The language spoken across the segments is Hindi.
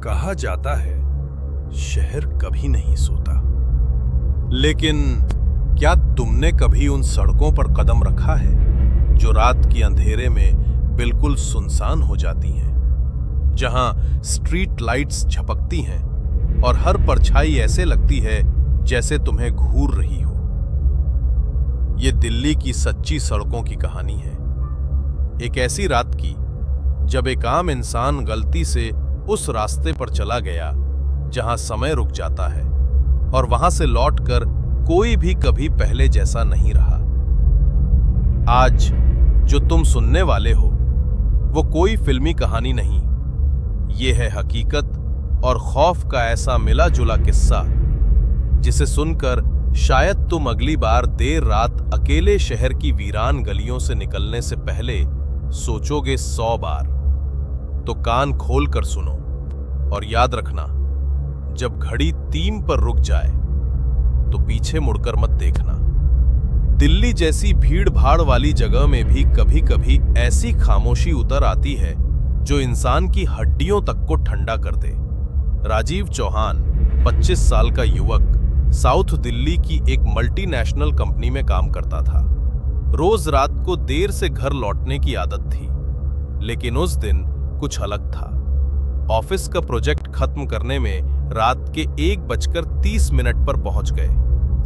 कहा जाता है शहर कभी नहीं सोता, लेकिन क्या तुमने कभी उन सड़कों पर कदम रखा है जो रात के अंधेरे में बिल्कुल सुनसान हो जाती हैं, जहां स्ट्रीट लाइट्स झपकती हैं और हर परछाई ऐसे लगती है जैसे तुम्हें घूर रही हो? ये दिल्ली की सच्ची सड़कों की कहानी है, एक ऐसी रात की जब एक आम इंसान गलती से उस रास्ते पर चला गया जहां समय रुक जाता है और वहां से लौटकर कोई भी कभी पहले जैसा नहीं रहा। आज जो तुम सुनने वाले हो वो कोई फिल्मी कहानी नहीं, ये है हकीकत और खौफ का ऐसा मिला जुला किस्सा जिसे सुनकर शायद तुम अगली बार देर रात अकेले शहर की वीरान गलियों से निकलने से पहले सोचोगे 100 बार। तो कान खोल कर सुनो और याद रखना, जब घड़ी 3 पर रुक जाए तो पीछे मुड़कर मत देखना। दिल्ली जैसी भीड़ भाड़ वाली जगह में भी कभी कभी ऐसी खामोशी उतर आती है जो इंसान की हड्डियों तक को ठंडा कर दे। राजीव चौहान 25 साल का युवक साउथ दिल्ली की एक मल्टीनेशनल कंपनी में काम करता था। रोज रात को देर से घर लौटने की आदत थी, लेकिन उस दिन कुछ अलग था। ऑफिस का प्रोजेक्ट खत्म करने में रात के 1:30 पर पहुंच गए।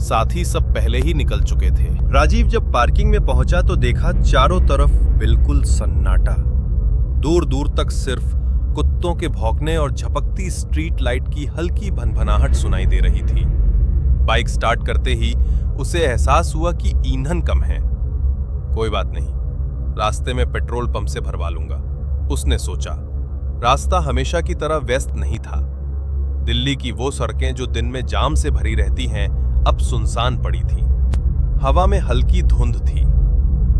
साथी सब पहले ही निकल चुके थे। राजीव जब पार्किंग में पहुंचा तो देखा चारों तरफ बिल्कुल सन्नाटा। दूर दूर तक सिर्फ कुत्तों के भौंकने और झपकती स्ट्रीट लाइट की हल्की भनभनाहट सुनाई दे रही थी। बाइक स्टार्ट करते ही उसे एहसास हुआ कि ईंधन कम है। कोई बात नहीं, रास्ते में पेट्रोल पंप से भरवा लूंगा, उसने सोचा। रास्ता हमेशा की तरह व्यस्त नहीं था। दिल्ली की वो सड़कें जो दिन में जाम से भरी रहती हैं अब सुनसान पड़ी थी। हवा में हल्की धुंध थी।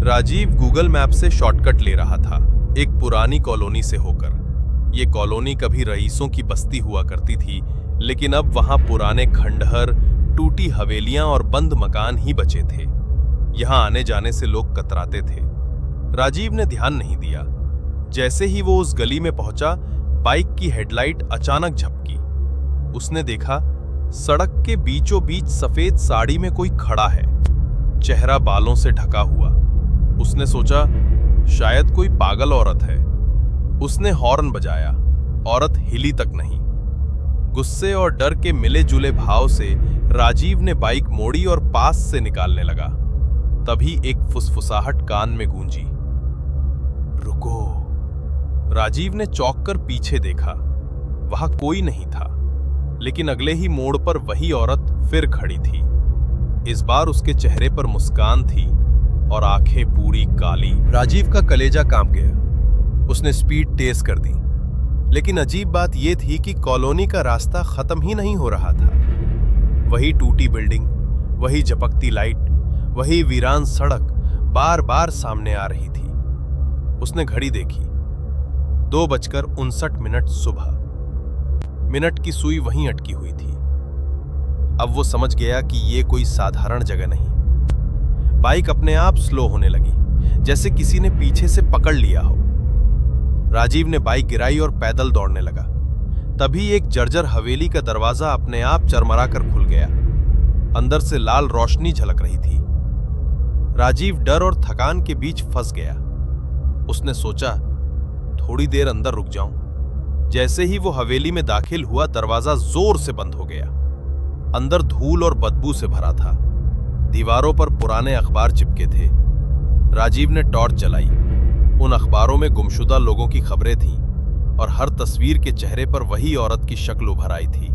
राजीव गूगल मैप से शॉर्टकट ले रहा था, एक पुरानी कॉलोनी से होकर। ये कॉलोनी कभी रईसों की बस्ती हुआ करती थी, लेकिन अब वहां पुराने खंडहर, टूटी हवेलियां और बंद मकान ही बचे थे। यहां आने जाने से लोग कतराते थे। राजीव ने ध्यान नहीं दिया। जैसे ही वो उस गली में पहुंचा, बाइक की हेडलाइट अचानक झपकी। उसने देखा सड़क के बीचों बीच सफेद साड़ी में कोई खड़ा है, चेहरा बालों से ढका हुआ। उसने सोचा शायद कोई पागल औरत है। उसने हॉर्न बजाया, औरत हिली तक नहीं। गुस्से और डर के मिले जुले भाव से राजीव ने बाइक मोड़ी और पास से निकालने लगा। तभी एक फुसफुसाहट कान में गूंजी, रुको। राजीव ने चौंक कर पीछे देखा। वहां कोई नहीं था, लेकिन अगले ही मोड़ पर वही औरत फिर खड़ी थी। इस बार उसके चेहरे पर मुस्कान थी और आंखें पूरी काली। राजीव का कलेजा कांप गया। उसने स्पीड तेज कर दी, लेकिन अजीब बात यह थी कि कॉलोनी का रास्ता खत्म ही नहीं हो रहा था। वही टूटी बिल्डिंग, वही झपकती लाइट, वही वीरान सड़क बार बार सामने आ रही थी। उसने घड़ी देखी, 2:59 सुबह। मिनट की सुई वहीं अटकी हुई थी। अब वो समझ गया कि ये कोई साधारण जगह नहीं। बाइक अपने आप स्लो होने लगी, जैसे किसी ने पीछे से पकड़ लिया हो। राजीव ने बाइक गिराई और पैदल दौड़ने लगा। तभी एक जर्जर हवेली का दरवाजा अपने आप चरमरा कर खुल गया। अंदर से लाल रोशनी झलक रही थी। राजीव डर और थकान के बीच फंस गया। उसने सोचा थोड़ी देर अंदर रुक जाऊं। जैसे ही वो हवेली में दाखिल हुआ, दरवाजा जोर से बंद हो गया। अंदर धूल और बदबू से भरा था। दीवारों पर पुराने अखबार चिपके थे। राजीव ने टॉर्च जलाई। उन अखबारों में गुमशुदा लोगों की खबरें थीं और हर तस्वीर के चेहरे पर वही औरत की शक्ल उभर आई थी।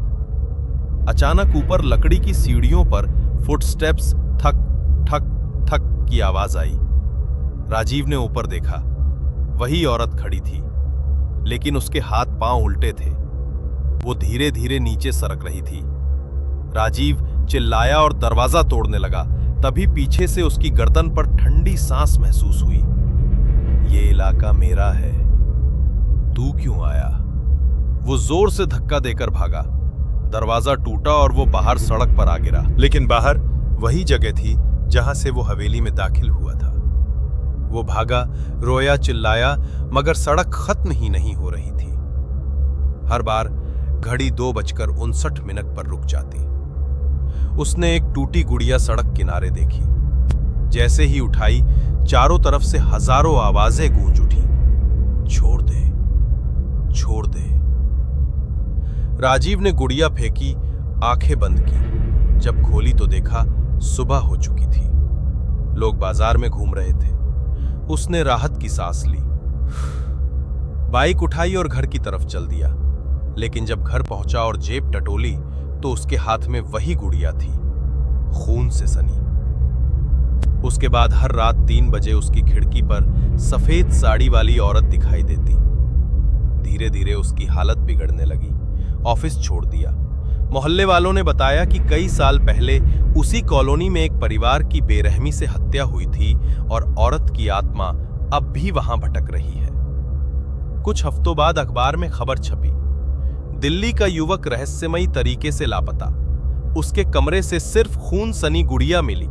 अचानक ऊपर लकड़ी की सीढ़ियों पर फुटस्टेप्स थक ठक ठक की आवाज आई। राजीव ने ऊपर देखा। वही औरत खड़ी थी, लेकिन उसके हाथ पांव उल्टे थे। वो धीरे धीरे नीचे सरक रही थी। राजीव चिल्लाया और दरवाजा तोड़ने लगा। तभी पीछे से उसकी गर्दन पर ठंडी सांस महसूस हुई। ये इलाका मेरा है, तू क्यों आया? वो जोर से धक्का देकर भागा। दरवाजा टूटा और वो बाहर सड़क पर आ गिरा। लेकिन बाहर वही जगह थी जहां से वो हवेली में दाखिल हुआ था। वो भागा, रोया, चिल्लाया, मगर सड़क खत्म ही नहीं हो रही थी। हर बार घड़ी 2:59 पर रुक जाती। उसने एक टूटी गुड़िया सड़क किनारे देखी। जैसे ही उठाई, चारों तरफ से हजारों आवाजें गूंज उठी, छोड़ दे, छोड़ दे। राजीव ने गुड़िया फेंकी, आंखें बंद की। जब खोली तो देखा सुबह हो चुकी थी। लोग बाजार में घूम रहे थे। उसने राहत की सांस ली, बाइक उठाई और घर की तरफ चल दिया। लेकिन जब घर पहुंचा और जेब टटोली तो उसके हाथ में वही गुड़िया थी, खून से सनी। उसके बाद हर रात 3 बजे उसकी खिड़की पर सफेद साड़ी वाली औरत दिखाई देती। धीरे धीरे उसकी हालत बिगड़ने लगी। ऑफिस छोड़ दिया। मोहल्ले वालों ने बताया कि कई साल पहले उसी कॉलोनी में एक परिवार की बेरहमी से हत्या हुई थी और औरत की आत्मा अब भी वहां भटक रही है। कुछ हफ्तों बाद अखबार में खबर छपी, दिल्ली का युवक रहस्यमयी तरीके से लापता। उसके कमरे से सिर्फ खून सनी गुड़िया मिली।